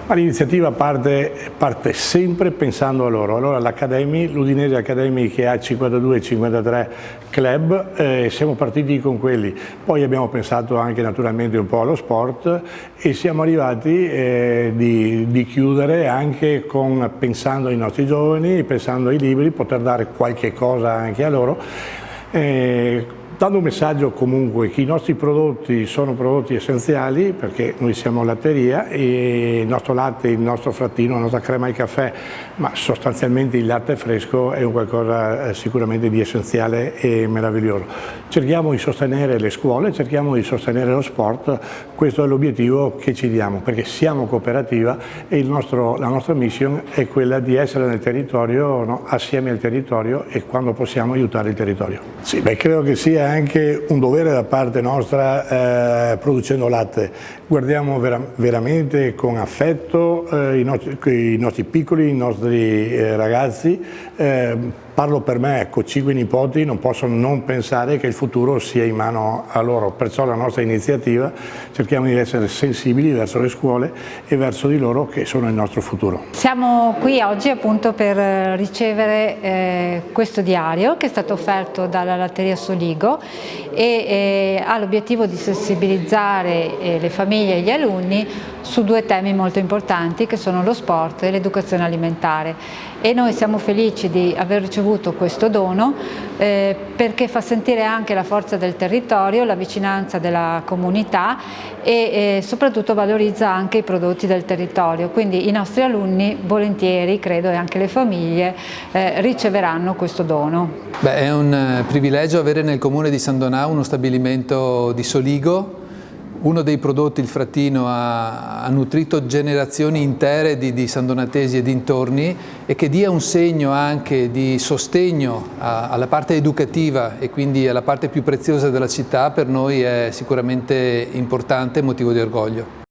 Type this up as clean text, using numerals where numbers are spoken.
Ma l'iniziativa parte sempre pensando a loro. Allora l'Udinese Academy che ha 52 e 53 club, siamo partiti con quelli. Poi abbiamo pensato anche naturalmente un po' allo sport e siamo arrivati di chiudere anche pensando ai nostri giovani, pensando ai libri, poter dare qualche cosa anche a loro. Dando un messaggio comunque che i nostri prodotti sono prodotti essenziali, perché noi siamo latteria e il nostro latte, il nostro frattino, la nostra crema al caffè, ma sostanzialmente il latte fresco è un qualcosa sicuramente di essenziale e meraviglioso. Cerchiamo di sostenere le scuole, cerchiamo di sostenere lo sport, questo è l'obiettivo che ci diamo, perché siamo cooperativa e la nostra mission è quella di essere nel territorio, no? Assieme al territorio e quando possiamo aiutare il territorio. Sì, credo che sia anche un dovere da parte nostra producendo latte. Guardiamo veramente con affetto i nostri piccoli, i nostri ragazzi. Parlo per me, ecco, 5 nipoti, non posso non pensare che il futuro sia in mano a loro, perciò la nostra iniziativa cerchiamo di essere sensibili verso le scuole e verso di loro che sono il nostro futuro. Siamo qui oggi appunto per ricevere questo diario che è stato offerto dalla Latteria Soligo e ha l'obiettivo di sensibilizzare le famiglie e gli alunni su 2 temi molto importanti che sono lo sport e l'educazione alimentare, e noi siamo felici di aver ricevuto questo dono perché fa sentire anche la forza del territorio, la vicinanza della comunità e soprattutto valorizza anche i prodotti del territorio, quindi i nostri alunni volentieri, credo, e anche le famiglie riceveranno questo dono. È un privilegio avere nel comune di San Donà uno stabilimento di Soligo. Uno dei prodotti, il frattino, ha nutrito generazioni intere di sandonatesi e dintorni, e che dia un segno anche di sostegno alla parte educativa e quindi alla parte più preziosa della città, per noi è sicuramente importante e motivo di orgoglio.